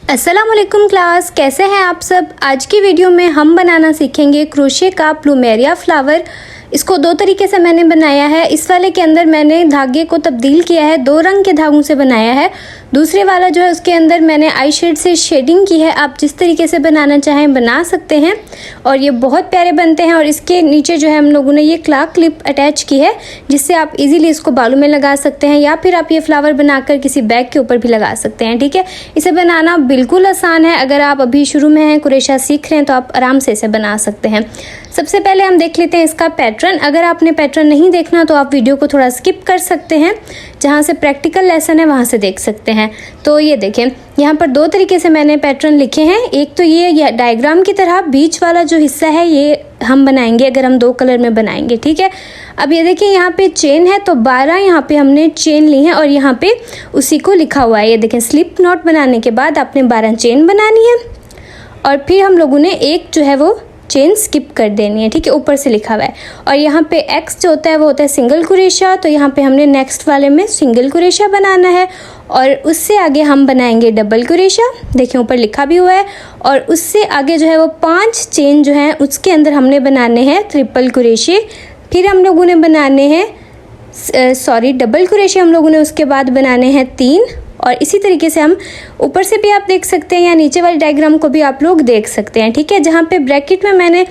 अस्सलाम वालेकुम क्लास, कैसे हैं आप सब। आज की वीडियो में हम बनाना सीखेंगे क्रोशे का प्लूमेरिया फ्लावर। इसको दो तरीके से मैंने बनाया है। इस वाले के अंदर मैंने धागे को तब्दील किया है, दो रंग के धागों से बनाया है। दूसरे वाला जो है उसके अंदर मैंने आई शेड से शेडिंग की है। आप जिस तरीके से बनाना चाहें बना सकते हैं और ये बहुत प्यारे बनते हैं। और इसके नीचे जो है हम लोगों ने ये क्लाक क्लिप अटैच की है जिससे आप इजीली इसको बालों में लगा सकते हैं या फिर आप ये फ्लावर बनाकर किसी बैग के ऊपर भी लगा सकते हैं। ठीक है, इसे बनाना बिल्कुल आसान है। अगर आप अभी शुरू में हैं, क्रोशा सीख रहे हैं तो आप आराम से इसे बना सकते हैं। सबसे पहले हम देख लेते हैं इसका पैटर्न। अगर आपने पैटर्न नहीं देखना तो आप वीडियो को थोड़ा स्किप कर सकते हैं, जहाँ से प्रैक्टिकल लेसन है वहाँ से देख सकते हैं। तो ये देखें, यहाँ पर दो तरीके से मैंने पैटर्न लिखे हैं। एक तो ये डायग्राम की तरह बीच वाला जो हिस्सा है ये हम बनाएंगे अगर हम दो कलर में बनाएंगे। ठीक है, अब ये देखिए यहाँ पे चेन है तो 12 यहाँ पे हमने चेन ली है और यहाँ पे उसी को लिखा हुआ है। ये देखें, स्लिप नॉट बनाने के बाद आपने 12 चेन बनानी है और फिर हम लोगों ने एक जो है वो चेन स्किप कर देनी है। ठीक है, ऊपर से लिखा हुआ है। और यहाँ पे एक्स जो होता है वो होता है सिंगल क्रोशा, तो यहाँ पे हमने नेक्स्ट वाले में सिंगल क्रोशा बनाना है और उससे आगे हम बनाएंगे डबल क्रोशा। देखिए ऊपर लिखा भी हुआ है। और उससे आगे जो है वो 5 चेन जो है उसके अंदर हमने बनाने हैं ट्रिपल क्रोशे। फिर हम लोगों ने बनाने हैं डबल क्रोशे हम लोगों ने उसके बाद बनाने हैं 3। और इसी तरीके से हम ऊपर से भी आप देख सकते हैं या नीचे वाले डायग्राम को भी आप लोग देख सकते हैं। ठीक है, जहाँ पे ब्रैकेट में मैंने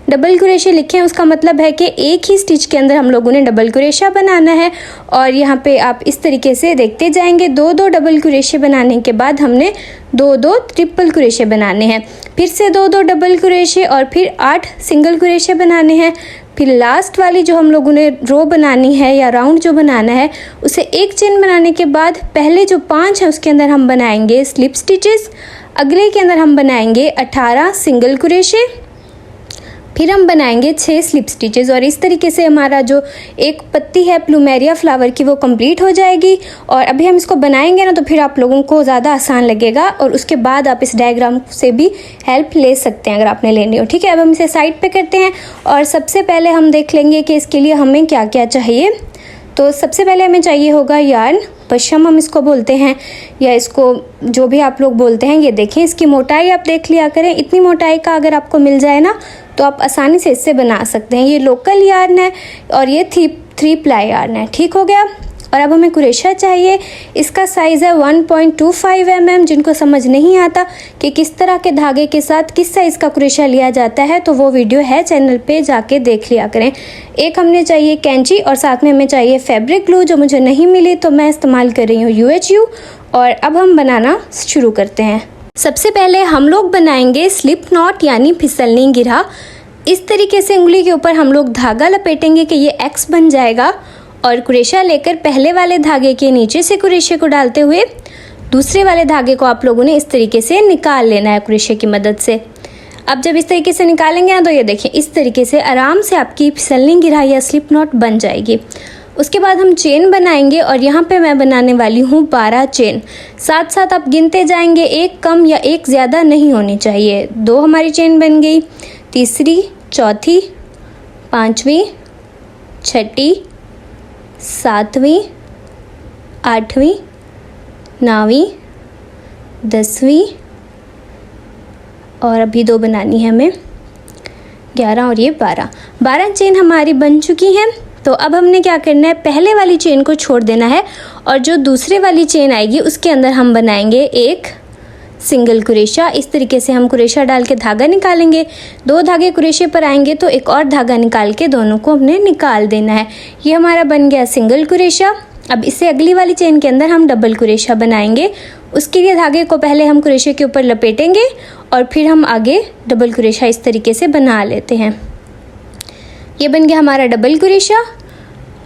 डबल क्रोशे लिखे हैं उसका मतलब है कि एक ही स्टिच के अंदर हम लोगों ने डबल क्रोशा बनाना है। और यहाँ पे आप इस तरीके से देखते जाएंगे, 2-2 डबल क्रोशे बनाने के बाद हमने 2-2 ट्रिपल क्रोशे बनाने हैं। फिर से 2-2 डबल क्रोशे और फिर 8 सिंगल क्रोशे बनाने हैं। फिर लास्ट वाली जो हम लोगों ने रो बनानी है या राउंड जो बनाना है उसे एक चेन बनाने के बाद पहले जो 5 है उसके अंदर हम बनाएंगे स्लिप स्टिचेस। अगले के अंदर हम बनाएंगे 18 सिंगल क्रोशे, फिर हम बनाएंगे 6 स्लिप स्टिचेस। और इस तरीके से हमारा जो एक पत्ती है प्लूमेरिया फ्लावर की वो कंप्लीट हो जाएगी। और अभी हम इसको बनाएंगे ना तो फिर आप लोगों को ज़्यादा आसान लगेगा और उसके बाद आप इस डायग्राम से भी हेल्प ले सकते हैं अगर आपने लेनी हो। ठीक है, अब हम इसे साइड पे करते हैं और सबसे पहले हम देख लेंगे कि इसके लिए हमें क्या क्या चाहिए। तो सबसे पहले हमें चाहिए होगा यार्न, पश्चिम हम इसको बोलते हैं या इसको जो भी आप लोग बोलते हैं। ये देखें, इसकी मोटाई आप देख लिया करें। इतनी मोटाई का अगर आपको मिल जाए ना तो आप आसानी से इससे बना सकते हैं। ये लोकल यार्न है और ये 3 प्लाई यार्न है। ठीक हो गया। और अब हमें क्रोशा चाहिए। इसका साइज़ है 1.25 mm। जिनको समझ नहीं आता कि किस तरह के धागे के साथ किस साइज़ का क्रोशा लिया जाता है तो वो वीडियो है चैनल पे, जाके देख लिया करें। एक हमने चाहिए कैंची और साथ में हमें चाहिए फैब्रिक ग्लू जो मुझे नहीं मिली तो मैं इस्तेमाल कर रही हूँ UHU। और अब हम बनाना शुरू करते हैं। सबसे पहले हम लोग बनाएंगे स्लिप नॉट यानी फिसलनी गिरहा। इस तरीके से उंगली के ऊपर हम लोग धागा लपेटेंगे कि ये X बन जाएगा और क्रोशा लेकर पहले वाले धागे के नीचे से क्रोशे को डालते हुए दूसरे वाले धागे को आप लोगों ने इस तरीके से निकाल लेना है क्रोशे की मदद से। अब जब इस तरीके से निकालेंगे ना तो ये देखिए इस तरीके से आराम से आपकी फिसलनी गिरहा या स्लिप नॉट बन जाएगी। उसके बाद हम चेन बनाएंगे और यहाँ पे मैं बनाने वाली हूँ 12 चेन। साथ साथ आप गिनते जाएंगे, एक कम या एक ज़्यादा नहीं होनी चाहिए। 2 हमारी चेन बन गई, तीसरी, चौथी, 5वीं, 6ठी, 7वीं, 8वीं, 9वीं, 10वीं और अभी 2 बनानी है हमें, 11 और ये 12 चेन हमारी बन चुकी हैं। तो अब हमने क्या करना है, पहले वाली चेन को छोड़ देना है और जो दूसरे वाली चेन आएगी उसके अंदर हम बनाएंगे एक सिंगल क्रोशा। इस तरीके से हम क्रोशा डाल के धागा निकालेंगे। 2 धागे क्रोशे पर आएंगे तो एक और धागा निकाल के दोनों को हमने निकाल देना है। ये हमारा बन गया सिंगल क्रोशा। अब इससे अगली वाली चेन के अंदर हम डबल क्रोशा बनाएंगे। उसके लिए धागे को पहले हम क्रोशे के ऊपर लपेटेंगे और फिर हम आगे डबल क्रोशा इस तरीके से बना लेते हैं। ये बन गया हमारा डबल क्रोशा।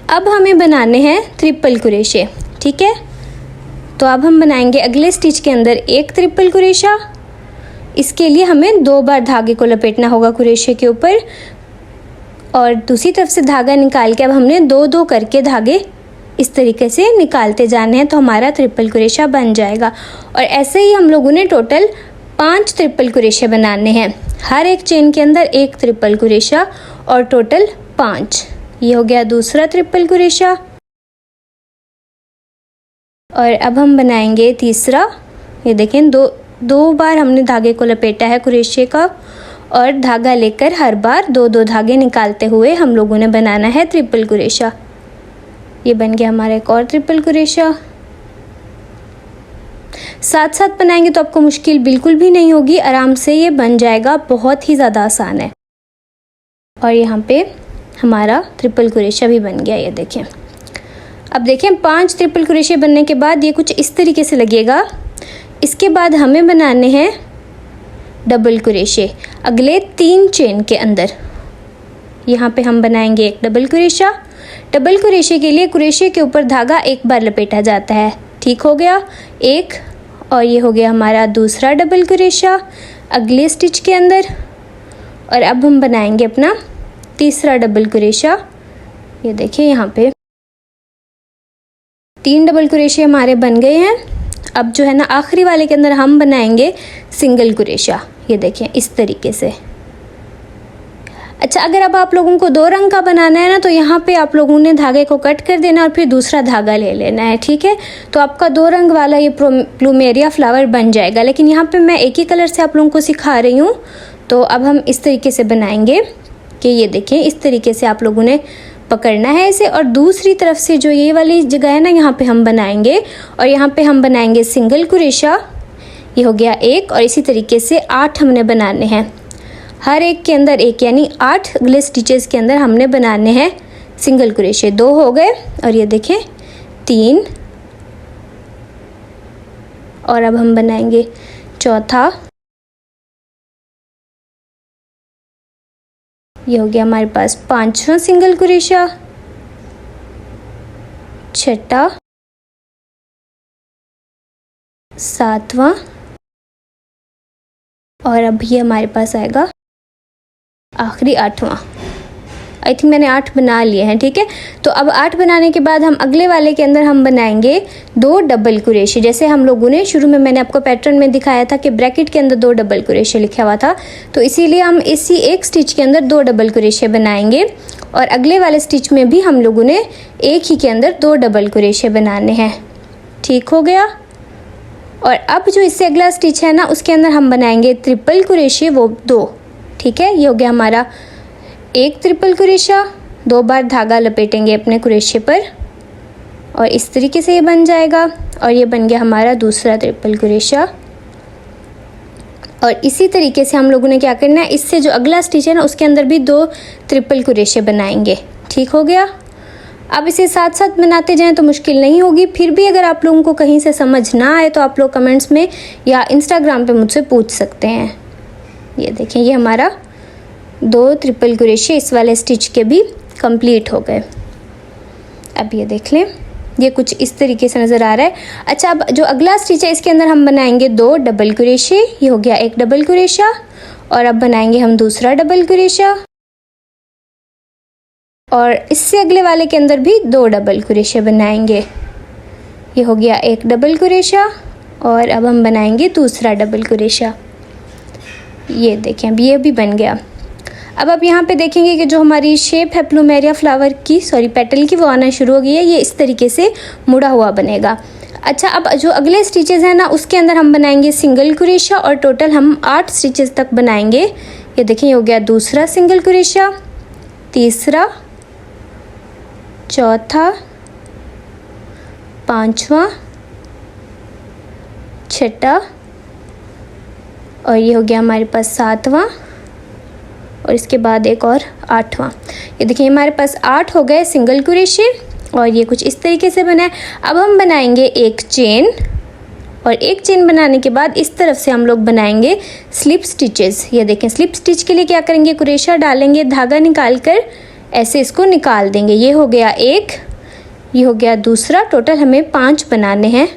अब हमें बनाने हैं ट्रिपल क्रोशे। ठीक है, तो अब हम बनाएंगे अगले स्टिच के अंदर एक ट्रिपल क्रोशा। इसके लिए हमें 2 बार धागे को लपेटना होगा क्रोशे के ऊपर और दूसरी तरफ से धागा निकाल के अब हमने 2-2 करके धागे इस तरीके से निकालते जाने हैं तो हमारा ट्रिपल क्रोशा बन जाएगा। और ऐसे ही हम लोगों ने टोटल 5 ट्रिपल क्रोशे बनाने हैं। हर एक चेन के अंदर एक ट्रिपल क्रोशा और टोटल 5। ये हो गया दूसरा ट्रिपल क्रोशा और अब हम बनाएंगे तीसरा। ये देखें, 2 बार हमने धागे को लपेटा है क्रोशे का, और धागा लेकर हर बार 2-2 धागे निकालते हुए हम लोगों ने बनाना है ट्रिपल क्रोशा। ये बन गया हमारा एक और ट्रिपल क्रोशा। साथ साथ बनाएंगे तो आपको मुश्किल बिल्कुल भी नहीं होगी, आराम से ये बन जाएगा, बहुत ही ज़्यादा आसान है। और यहाँ पे हमारा ट्रिपल क्रोशा भी बन गया, ये देखें। अब देखें 5 ट्रिपल क्रोशे बनने के बाद ये कुछ इस तरीके से लगेगा। इसके बाद हमें बनाने हैं डबल क्रोशे अगले 3 चेन के अंदर। यहाँ पे हम बनाएंगे एक डबल क्रोशा। डबल क्रोशे के लिए क्रोशे के ऊपर धागा एक बार लपेटा जाता है, ठीक हो गया एक, और ये हो गया हमारा दूसरा डबल क्रोशा अगले स्टिच के अंदर। और अब हम बनाएंगे अपना तीसरा डबल क्रोशा। ये देखिए यहाँ पे 3 डबल क्रोशे हमारे बन गए हैं। अब जो है ना आखिरी वाले के अंदर हम बनाएंगे सिंगल क्रोशा, ये देखें इस तरीके से। अच्छा, अगर अब आप लोगों को 2 रंग का बनाना है ना, तो यहाँ पे आप लोगों ने धागे को कट कर देना और फिर दूसरा धागा ले लेना है, ठीक है। तो आपका 2 रंग वाला ये प्लूमेरिया फ्लावर बन जाएगा। लेकिन यहाँ पे मैं एक ही कलर से आप लोगों को सिखा रही हूँ। तो अब हम इस तरीके से बनाएंगे कि ये देखें इस तरीके से आप लोगों ने पकड़ना है इसे, और दूसरी तरफ से जो ये वाली जगह है ना, यहाँ पे हम बनाएंगे, और यहाँ पे हम बनाएंगे सिंगल क्रोशा। ये हो गया एक, और इसी तरीके से 8 हमने बनाने हैं, हर एक के अंदर एक, यानी 8 अगले स्टिचेस के अंदर हमने बनाने हैं सिंगल क्रोशे। 2 हो गए, और ये देखें 3, और अब हम बनाएंगे चौथा। ये हो गया हमारे पास 5वां सिंगल क्रोशा, छठा, 7वां, और अब ये हमारे पास आएगा आखिरी 8वां। आई थिंक मैंने 8 बना लिए हैं, ठीक है। तो अब 8 बनाने के बाद हम अगले वाले के अंदर हम बनाएंगे 2 डबल क्रोशे। जैसे हम लोगों ने शुरू में मैंने आपको पैटर्न में दिखाया था कि ब्रैकेट के अंदर 2 डबल क्रोशे लिखा हुआ था, तो इसीलिए हम इसी एक स्टिच के अंदर 2 डबल क्रोशे बनाएंगे, और अगले वाले स्टिच में भी हम लोगों ने एक ही के अंदर 2 डबल क्रोशे बनाने हैं, ठीक हो गया। और अब जो इससे अगला स्टिच है ना, उसके अंदर हम बनाएंगे ट्रिपल क्रोशे, वो 2, ठीक है। ये हो गया हमारा एक ट्रिपल क्रोशा, 2 बार धागा लपेटेंगे अपने क्रोशे पर, और इस तरीके से ये बन जाएगा। और ये बन गया हमारा दूसरा ट्रिपल क्रोशा। और इसी तरीके से हम लोगों ने क्या करना है, इससे जो अगला स्टिच है ना, उसके अंदर भी 2 ट्रिपल क्रोशे बनाएंगे, ठीक हो गया। अब इसे साथ साथ बनाते जाएं तो मुश्किल नहीं होगी। फिर भी अगर आप लोगों को कहीं से समझ ना आए तो आप लोग कमेंट्स में या इंस्टाग्राम पे मुझसे पूछ सकते हैं। ये देखें, ये हमारा 2 ट्रिपल क्रोशे इस वाले स्टिच के भी कंप्लीट हो गए। अब ये देख लें, ये कुछ इस तरीके से नज़र आ रहा है। अच्छा, अब जो अगला स्टिच है इसके अंदर हम बनाएंगे 2 डबल क्रोशे। ये हो गया एक डबल क्रोशा, और अब बनाएंगे हम दूसरा डबल क्रोशा, और इससे अगले वाले के अंदर भी 2 डबल क्रोशे बनाएंगे। ये हो गया एक डबल क्रोशा, और अब हम बनाएंगे दूसरा डबल क्रोशा। ये देखें, अब ये भी बन गया। अब आप यहाँ पे देखेंगे कि जो हमारी शेप है प्लूमेरिया फ्लावर की, पेटल की, वो आना शुरू हो गई है। ये इस तरीके से मुड़ा हुआ बनेगा। अच्छा, अब जो अगले स्टिचेस हैं ना, उसके अंदर हम बनाएंगे सिंगल क्रोशा, और टोटल हम 8 स्टिचेस तक बनाएंगे। ये देखें, ये हो गया दूसरा सिंगल क्रोशा, तीसरा, चौथा, 5वां, छठा, और ये हो गया हमारे पास 7वां, और इसके बाद एक और 8वां। ये देखिए हमारे पास 8 हो गए सिंगल क्रोशे, और ये कुछ इस तरीके से बना है। अब हम बनाएंगे एक चेन, और एक चेन बनाने के बाद इस तरफ से हम लोग बनाएंगे स्लिप स्टिचेस। ये देखें, स्लिप स्टिच के लिए क्या करेंगे, क्रोशा डालेंगे, धागा निकाल कर ऐसे इसको निकाल देंगे। ये हो गया एक, ये हो गया दूसरा, टोटल हमें 5 बनाने हैं,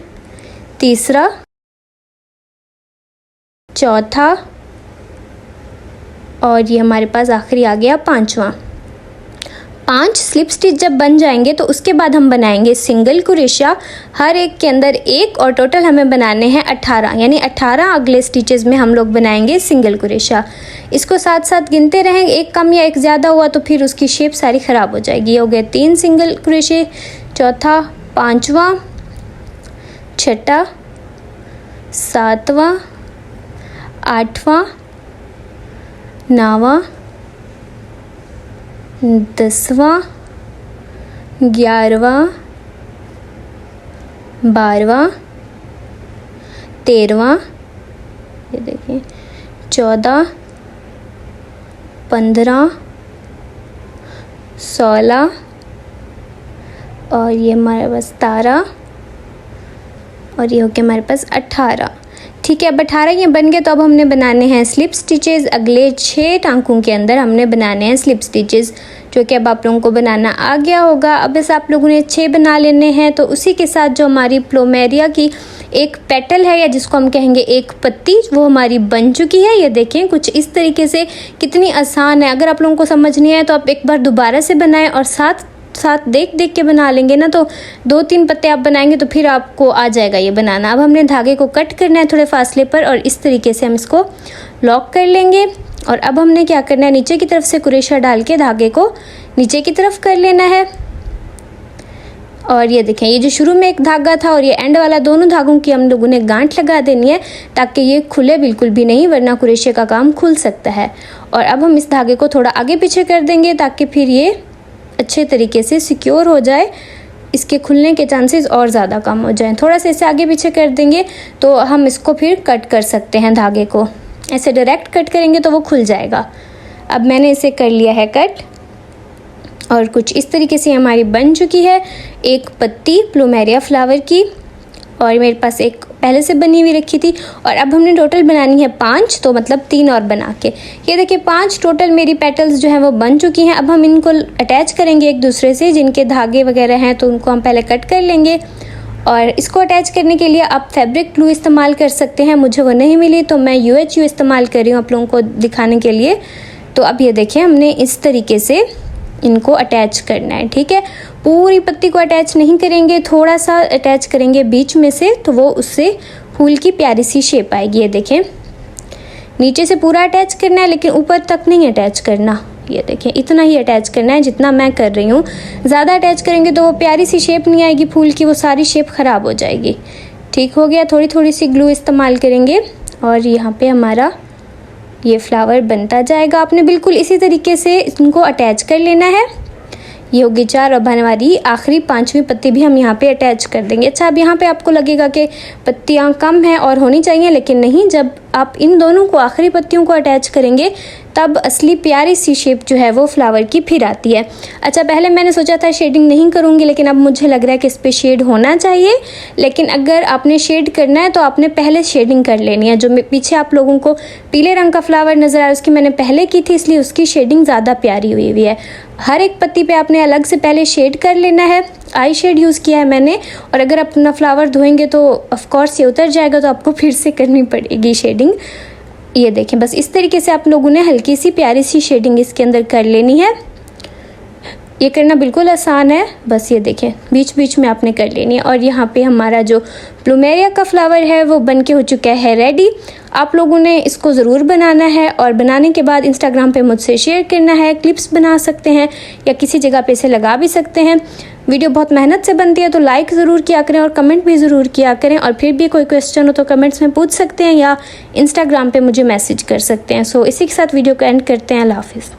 तीसरा, चौथा, और ये हमारे पास आखिरी आ गया 5वां। 5 स्लिप स्टिच जब बन जाएंगे तो उसके बाद हम बनाएंगे सिंगल क्रोशा, हर एक के अंदर एक, और टोटल हमें बनाने हैं 18, यानी 18 अगले स्टिचेस में हम लोग बनाएंगे सिंगल क्रोशा। इसको साथ साथ गिनते रहेंगे, एक कम या एक ज़्यादा हुआ तो फिर उसकी शेप सारी ख़राब हो जाएगी। ये हो गए 3 सिंगल क्रोशे, चौथा, 5वां, छठा, 7वां, 8वां, 9वां, 10वां, 11वां, 12वां, 13वां, ये देखिए 14, 15, 16 और ये हमारे पास 17 और ये हो गया हमारे पास 18। ठीक है, अब 18 ये बन गए तो अब हमने बनाने हैं स्लिप स्टिचेस। अगले 6 टांकों के अंदर हमने बनाने हैं स्लिप स्टिचेस, जो कि अब आप लोगों को बनाना आ गया होगा। अब बस आप लोगों ने 6 बना लेने हैं। तो उसी के साथ जो हमारी प्लूमेरिया की एक पेटल है या जिसको हम कहेंगे एक पत्ती, वो हमारी बन चुकी है। ये देखें कुछ इस तरीके से, कितनी आसान है। अगर आप लोगों को समझ नहीं आए तो आप एक बार दोबारा से बनाएं और साथ देख के बना लेंगे ना, तो 2-3 पत्ते आप बनाएंगे तो फिर आपको आ जाएगा ये बनाना। अब हमने धागे को कट करना है थोड़े फासले पर और इस तरीके से हम इसको लॉक कर लेंगे। और अब हमने क्या करना है, नीचे की तरफ से कुरेशा डाल के धागे को नीचे की तरफ कर लेना है। और ये देखें, ये जो शुरू में एक धागा था और ये एंड वाला, दोनों धागों की हम लोगों ने गांठ लगा देनी है ताकि ये खुले बिल्कुल भी नहीं, वरना कुरेशे का काम खुल सकता है। और अब हम इस धागे को थोड़ा आगे पीछे कर देंगे ताकि फिर ये अच्छे तरीके से सिक्योर हो जाए, इसके खुलने के चांसेस और ज़्यादा कम हो जाएं। थोड़ा सा इसे आगे पीछे कर देंगे तो हम इसको फिर कट कर सकते हैं। धागे को ऐसे डायरेक्ट कट करेंगे तो वो खुल जाएगा। अब मैंने इसे कर लिया है कट और कुछ इस तरीके से हमारी बन चुकी है एक पत्ती प्लूमेरिया फ्लावर की। और मेरे पास एक पहले से बनी हुई रखी थी और अब हमने टोटल बनानी है 5, तो मतलब 3 और बना के। ये देखिए 5 टोटल मेरी पेटल्स जो हैं वो बन चुकी हैं। अब हम इनको अटैच करेंगे एक दूसरे से, जिनके धागे वगैरह हैं तो उनको हम पहले कट कर लेंगे। और इसको अटैच करने के लिए आप फैब्रिक ग्लू इस्तेमाल कर सकते हैं, मुझे वो नहीं मिली तो मैं UHU इस्तेमाल कर रही हूँ आप लोगों को दिखाने के लिए। तो अब ये देखिए हमने इस तरीके से इनको अटैच करना है। ठीक है, पूरी पत्ती को अटैच नहीं करेंगे, थोड़ा सा अटैच करेंगे बीच में से, तो वो उससे फूल की प्यारी सी शेप आएगी। ये देखें, नीचे से पूरा अटैच करना है लेकिन ऊपर तक नहीं अटैच करना। ये देखें, इतना ही अटैच करना है जितना मैं कर रही हूँ। ज़्यादा अटैच करेंगे तो वो प्यारी सी शेप नहीं आएगी फूल की, वो सारी शेप ख़राब हो जाएगी। ठीक हो गया, थोड़ी सी ग्लू इस्तेमाल करेंगे और यहाँ पे हमारा ये फ्लावर बनता जाएगा। आपने बिल्कुल इसी तरीके से इनको अटैच कर लेना है। ये होगी 4 और हमारी आखिरी 5वीं पत्ती भी हम यहाँ पे अटैच कर देंगे। अच्छा, अब यहाँ पे आपको लगेगा कि पत्तियाँ कम हैं और होनी चाहिए, लेकिन नहीं, जब आप इन दोनों को आखिरी पत्तियों को अटैच करेंगे तब असली प्यारी सी शेप जो है वो फ्लावर की फिर आती है। अच्छा, पहले मैंने सोचा था शेडिंग नहीं करूँगी, लेकिन अब मुझे लग रहा है कि इस पर शेड होना चाहिए। लेकिन अगर आपने शेड करना है तो आपने पहले शेडिंग कर लेनी है। जो पीछे आप लोगों को पीले रंग का फ्लावर नज़र आ रहा है उसकी मैंने पहले की थी, इसलिए उसकी शेडिंग ज़्यादा प्यारी हुई है। हर एक पत्ती पे आपने अलग से पहले शेड कर लेना है। आई शेड यूज़ किया है मैंने, और अगर अपना फ्लावर धोएंगे तो ऑफकोर्स ये उतर जाएगा, तो आपको फिर से करनी पड़ेगी शेडिंग। ये देखें, बस इस तरीके से आप लोगों ने हल्की सी प्यारी सी शेडिंग इसके अंदर कर लेनी है। ये करना बिल्कुल आसान है, बस ये देखें बीच बीच में आपने कर लेनी है। और यहाँ पे हमारा जो प्लूमेरिया का फ्लावर है वो बन के हो चुका है रेडी। आप लोगों ने इसको ज़रूर बनाना है और बनाने के बाद इंस्टाग्राम पे मुझसे शेयर करना है। क्लिप्स बना सकते हैं या किसी जगह पे इसे लगा भी सकते हैं। वीडियो बहुत मेहनत से बनती है तो लाइक ज़रूर किया करें और कमेंट भी ज़रूर किया करें। और फिर भी कोई क्वेश्चन हो तो कमेंट्स में पूछ सकते हैं या इंस्टाग्राम पे मुझे मैसेज कर सकते हैं। सो इसी के साथ वीडियो को एंड करते हैं। अल्लाह हाफिज़।